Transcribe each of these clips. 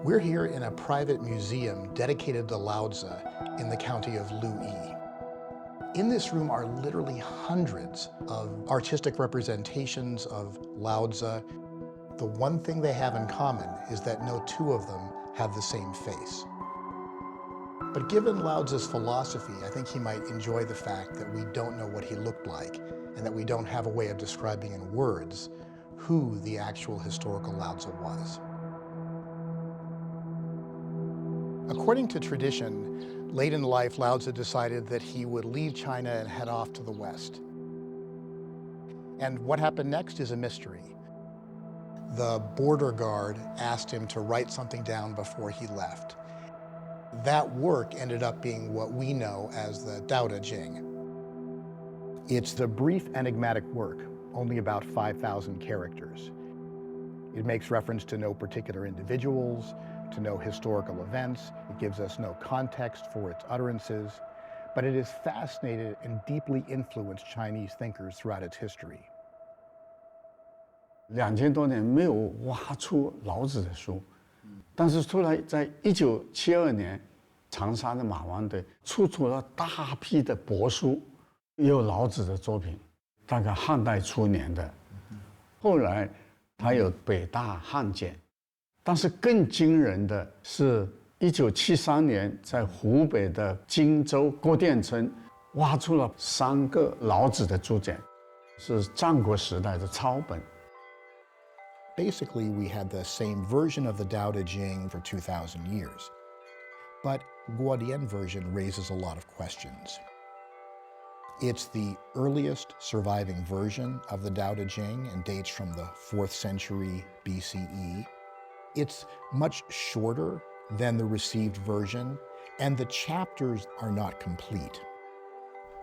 We're here in a private museum dedicated to Laozi in the county of Luyi. In this room are literally hundreds of artistic representations of Laozi. The one thing they have in common is that no two of them have the same face. But given Laozi's philosophy, I think he might enjoy the fact that we don't know what he looked like and that we don't have a way of describing in words who the actual historical Laozi was. According to tradition, late in life, Laozi decided that he would leave China and head off to the West. And what happened next is a mystery. The border guard asked him to write something down before he left. That work ended up being what we know as the Tao Te Ching. It's the brief enigmatic work, only about 5,000 characters. It makes reference to no particular individuals, to no historical events. It gives us no context for its utterances, but it has fascinated and deeply influenced Chinese thinkers throughout its history. 2000多年没有挖出老子的书，但是后来在1972年，长沙的马王堆出土了大批的帛书，也有老子的作品，大概汉代初年的。后来还有北大汉简。但是更惊人的是1973年在湖北的荆州郭店村挖出了3个老子的竹简，是战国时代的抄本。Basically, we had the same version of the Tao Te Ching for 2,000 years. But Guodian version raises a lot of questions. It's the earliest surviving version of the Tao Te Ching and dates from the 4th century BCE. It's much shorter than the received version, and the chapters are not complete.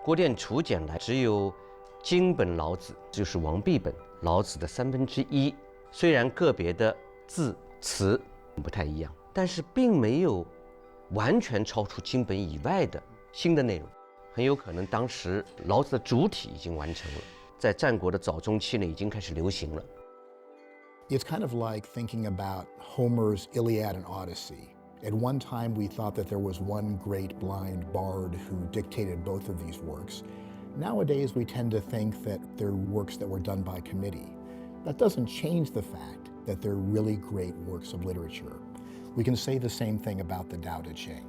郭店楚简来只有经本老子，就是王弼本老子的1/3，虽然个别的字词不太一样，但是并没有完全超出经本以外的新的内容。很有可能当时老子的主体已经完成了，在战国的早中期呢，已经开始流行了。It's kind of like thinking about Homer's Iliad and Odyssey. At one time, we thought that there was one great blind bard who dictated both of these works. Nowadays, we tend to think that they're works that were done by committee. That doesn't change the fact that they're really great works of literature. We can say the same thing about the Tao Te Ching.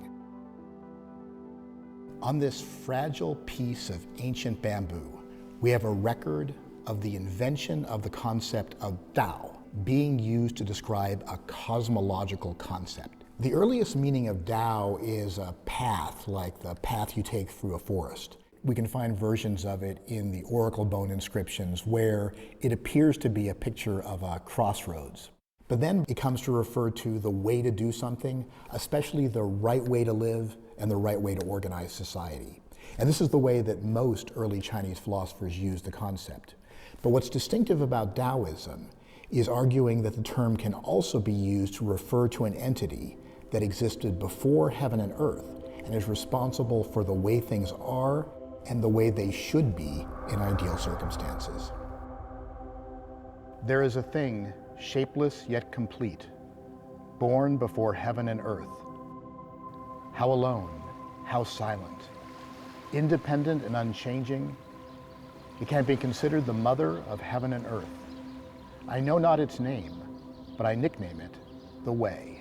On this fragile piece of ancient bamboo, we have a record of the invention of the concept of Tao being used to describe a cosmological concept. The earliest meaning of Tao is a path, like the path you take through a forest. We can find versions of it in the oracle bone inscriptions where it appears to be a picture of a crossroads. But then it comes to refer to the way to do something, especially the right way to live and the right way to organize society. And this is the way that most early Chinese philosophers used the concept. But what's distinctive about Taoism is arguing that the term can also be used to refer to an entity that existed before heaven and earth and is responsible for the way things are and the way they should be in ideal circumstances. There is a thing, shapeless yet complete, born before heaven and earth. How alone, how silent, independent and unchanging, it can be considered the mother of heaven and earth. I know not its name, but I nickname it the Way.